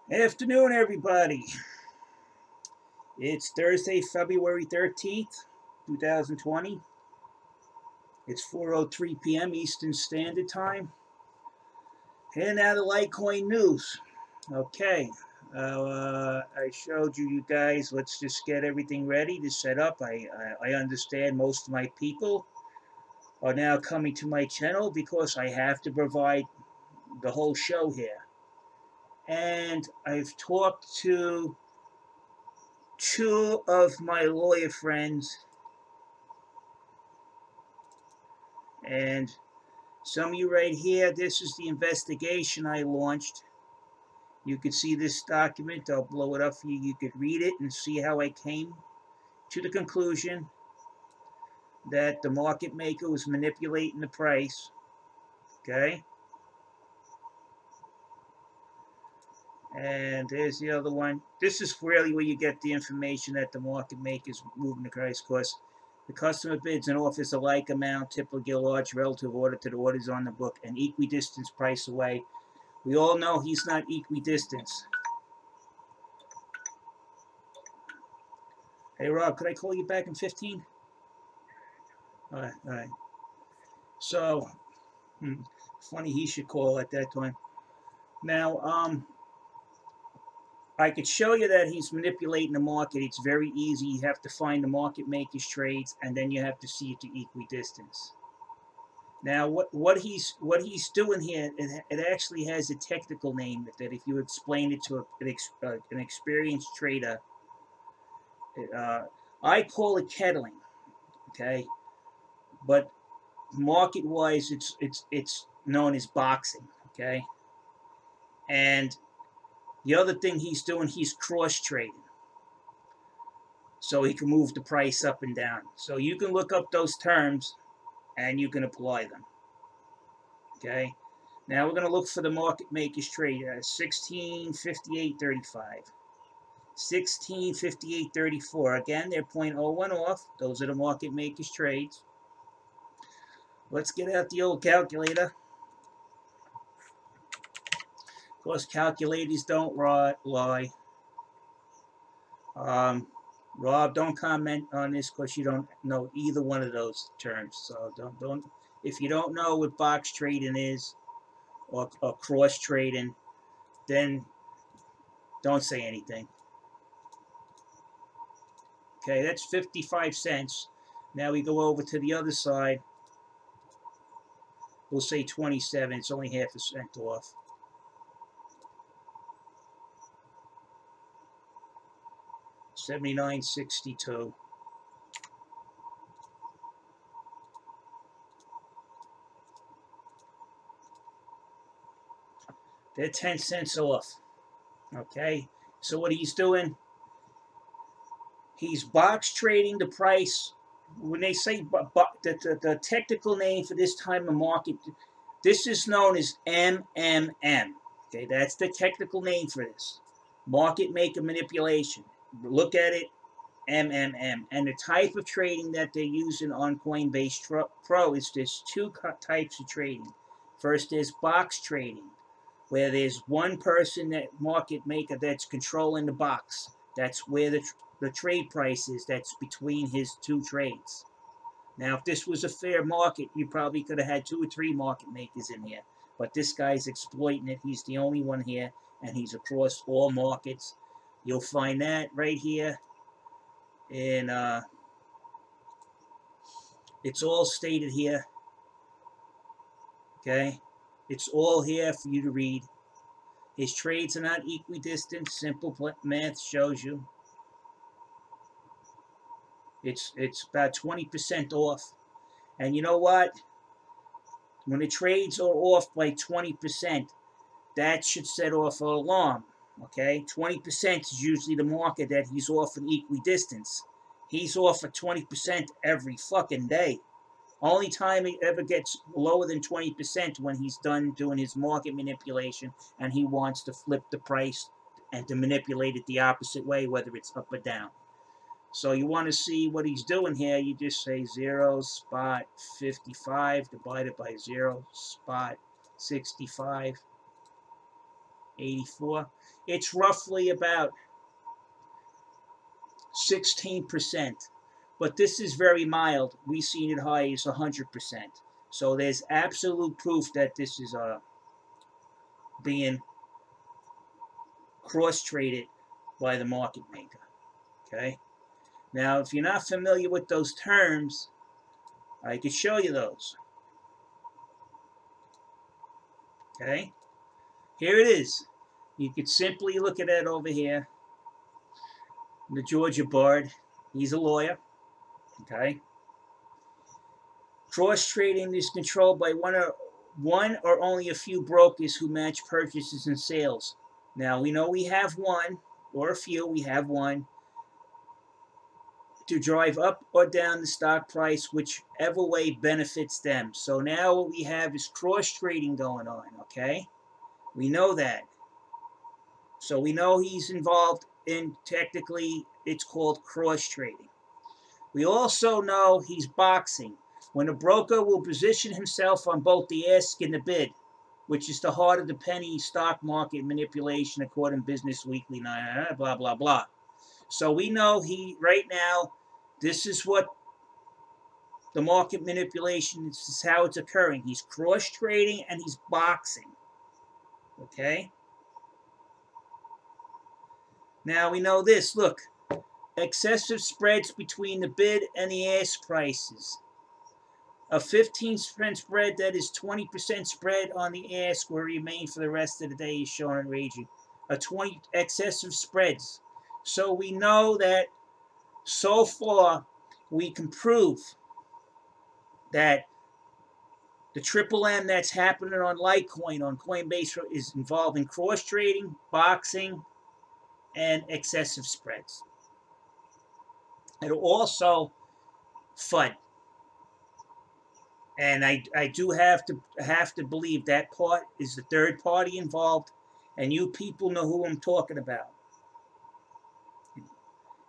Afternoon, everybody. It's Thursday, February 13th, 2020. It's 4:03 p.m. Eastern Standard Time. And now the Litecoin news. Okay. I showed you guys. Let's just get everything ready to set up. I understand most of my people are now coming to my channel because I have to provide the whole show here. And I've talked to two of my lawyer friends, and some of you right here, this is the investigation I launched. You can see this document. I'll blow it up for you. You could read it and see how I came to the conclusion that the market maker was manipulating the price. Okay? And there's the other one. This is really where you get the information that the market maker is moving the price, because the customer bids and offers a like amount, typically a large relative order to the orders on the book, and equidistant price away. We all know he's not equidistant. Hey, Rob, could I call you back in 15? All right, all right. So, funny he should call at that time. Now, I could show you that he's manipulating the market. It's very easy. You have to find the market maker's trades, and then you have to see it to equidistance. Now, what he's doing here, it actually has a technical name that if you explain it to an experienced trader, I call it kettling. Okay, but market-wise, it's known as boxing. Okay, and the other thing he's doing, he's cross-trading, so he can move the price up and down. So you can look up those terms, and you can apply them. Okay. Now we're going to look for the market maker's trade. 1658.35. 1658.34. Again, they're 0.01 off. Those are the market maker's trades. Let's get out the old calculator. Of course, calculators don't lie. Rob, don't comment on this because you don't know either one of those terms. So don't. If you don't know what box trading is or cross trading, then don't say anything. Okay, that's 55 cents. Now we go over to the other side. We'll say 27. It's only half a cent off. $79.62. They're 10 cents off. Okay, so what he's doing, he's box trading the price. When they say the technical name for this time of market, this is known as MMM. Okay, that's the technical name for this. Market maker manipulation. Look at it, MMM. And the type of trading that they're using on Coinbase Pro is there's two types of trading. First, there's box trading, where there's one person, that market maker, that's controlling the box. That's where the trade price is. That's between his two trades. Now, if this was a fair market, you probably could have had 2 or 3 market makers in here. But this guy's exploiting it. He's the only one here, and he's across all markets. You'll find that right here. And it's all stated here. Okay? It's all here for you to read. His trades are not equidistant. Simple math shows you. It's about 20% off. And you know what? When the trades are off by 20%, that should set off an alarm. Okay? 20% is usually the market that he's off in equidistance. He's off at 20% every fucking day. Only time it ever gets lower than 20% when he's done doing his market manipulation and he wants to flip the price and to manipulate it the opposite way, whether it's up or down. So you want to see what he's doing here, you just say 0.55 divided by 0.65. 84. It's roughly about 16%. But this is very mild. We've seen it high as 100%. So there's absolute proof that this is being cross-traded by the market maker. Okay? Now, if you're not familiar with those terms, I could show you those. Okay? Here it is. You could simply look at it over here. The Georgia Bard. He's a lawyer. Okay? Cross-trading is controlled by one or only a few brokers who match purchases and sales. Now, we know we have one, or a few, we have one, to drive up or down the stock price, whichever way benefits them. So now what we have is cross-trading going on, okay? We know that. So we know he's involved in, technically, it's called cross-trading. We also know he's boxing. When a broker will position himself on both the ask and the bid, which is the heart of the penny stock market manipulation according to Business Weekly, blah, blah, blah. So we know right now, this is what the market manipulation, this is how it's occurring. He's cross-trading and he's boxing. Okay? Now we know this. Look, excessive spreads between the bid and the ask prices. A 15% spread, that is 20% spread on the ask, will remain for the rest of the day, is shown in raging. A 20 excessive spreads. So we know that so far we can prove that the triple M that's happening on Litecoin, on Coinbase, is involved in cross-trading, boxing, and excessive spreads. And also FUD. And I do have to believe that part is the third party involved, and you people know who I'm talking about.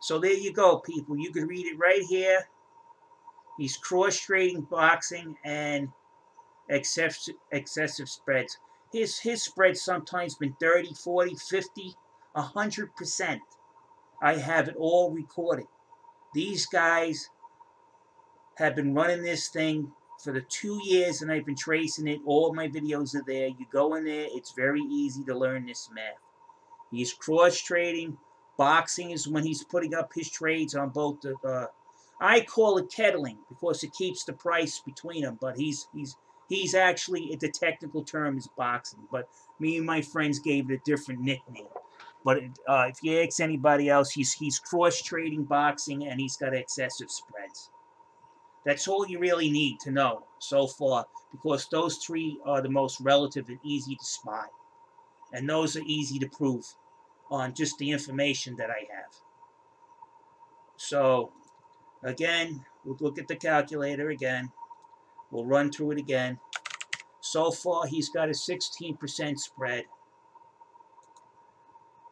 So there you go, people. You can read it right here. He's cross-trading, boxing, and excessive spreads. His spreads sometimes been 30, 40, 50, 100%. I have it all recorded. These guys have been running this thing for the 2 years, and I've been tracing it. All my videos are there. You go in there. It's very easy to learn this math. He's cross-trading. Boxing is when he's putting up his trades on both the... I call it kettling because it keeps the price between them. But he's actually, the technical term is boxing. But me and my friends gave it a different nickname. But if you ask anybody else, he's cross-trading, boxing, and he's got excessive spreads. That's all you really need to know so far, because those three are the most relative and easy to spot. And those are easy to prove on just the information that I have. So, again, we'll look at the calculator again. We'll run through it again. So far, he's got a 16% spread.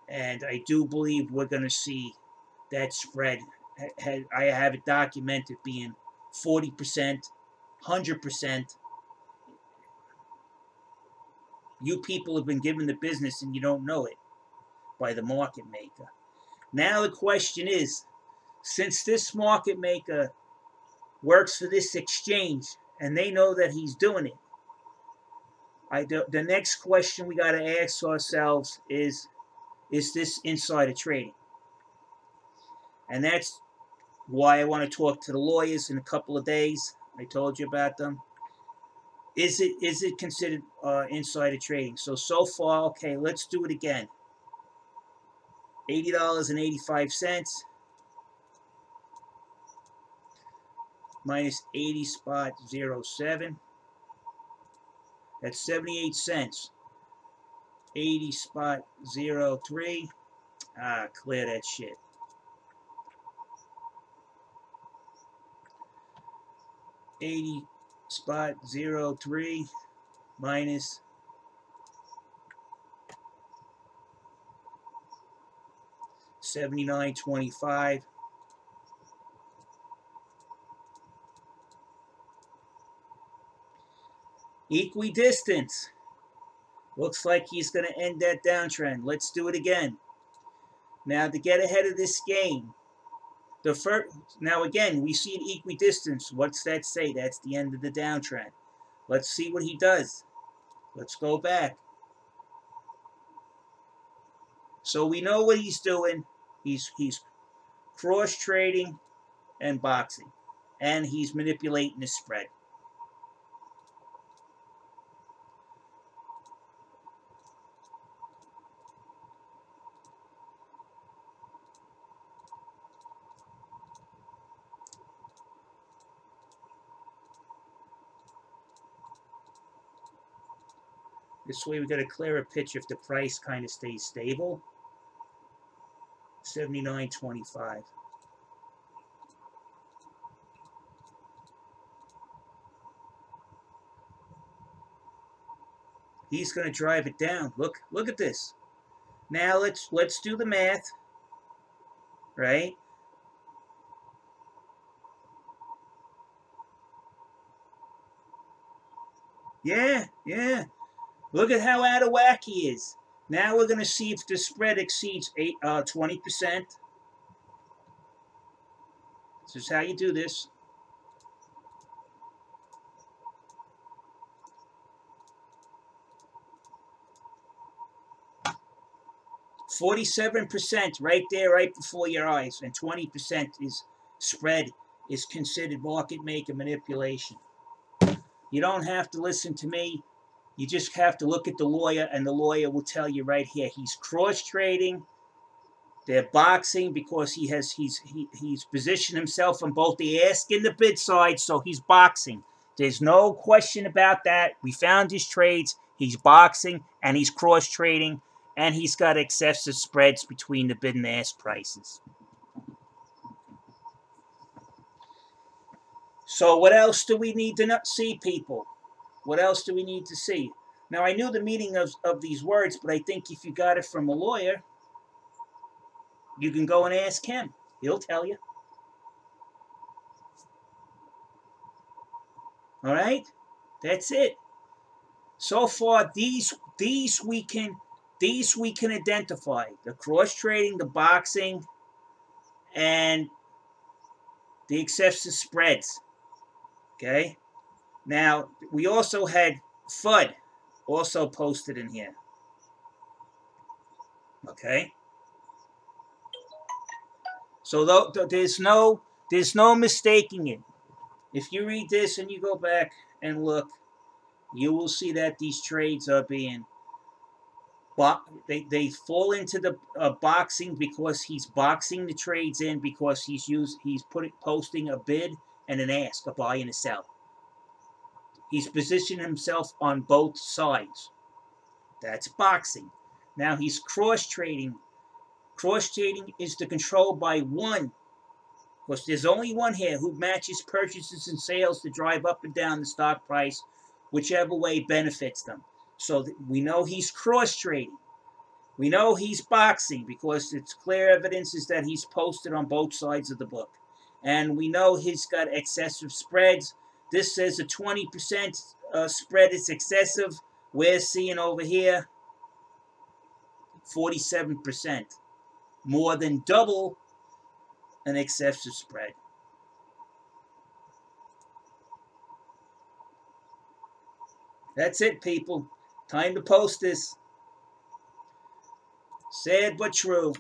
And I do believe we're going to see that spread. I have it documented being 40%, 100%. You people have been given the business and you don't know it by the market maker. Now the question is, since this market maker works for this exchange and they know that he's doing it, the next question we got to ask ourselves is this insider trading? And that's why I want to talk to the lawyers in a couple of days. I told you about them. Is it considered insider trading? So far, okay, let's do it again. $80.85 minus 80.07. That's 78 cents. 80.03. Clear that shit. $80.03 minus 79.25. Equidistance. Looks like he's going to end that downtrend. Let's do it again. Now, to get ahead of this game, now again, we see an equidistance. What's that say? That's the end of the downtrend. Let's see what he does. Let's go back. So we know what he's doing. He's cross trading and boxing, and he's manipulating the spread. This way we get a clearer picture if the price kind of stays stable. 79.25. He's going to drive it down. Look at this. Now let's do the math, right? Yeah. Look at how out of whack he is. Now we're going to see if the spread exceeds 20%. This is how you do this. 47% right there, right before your eyes, and 20% is spread is considered market maker manipulation. You don't have to listen to me. You just have to look at the lawyer, and the lawyer will tell you right here. He's cross trading. They're boxing because he's positioned himself on both the ask and the bid side, so he's boxing. There's no question about that. We found his trades. He's boxing and he's cross trading, and he's got excessive spreads between the bid and ask prices. So what else do we need to see, people? What else do we need to see? Now, I knew the meaning of these words, but I think if you got it from a lawyer, you can go and ask him. He'll tell you. All right? That's it. So far, these we can identify: the cross trading, the boxing, and the excessive spreads. Okay. Now we also had FUD also posted in here. Okay. So there's no mistaking it. If you read this and you go back and look, you will see that these trades are being they fall into the boxing because he's boxing the trades in because he's posting a bid and an ask, a buy and a sell. He's positioned himself on both sides. That's boxing. Now he's cross trading. Cross trading is the control by one, because there's only one here who matches purchases and sales to drive up and down the stock price, whichever way benefits them. So we know he's cross trading. We know he's boxing because it's clear evidence is that he's posted on both sides of the book. And we know he's got excessive spreads. This says a 20% spread is excessive. We're seeing over here 47%. More than double an excessive spread. That's it, people. Time to post this. Sad but true.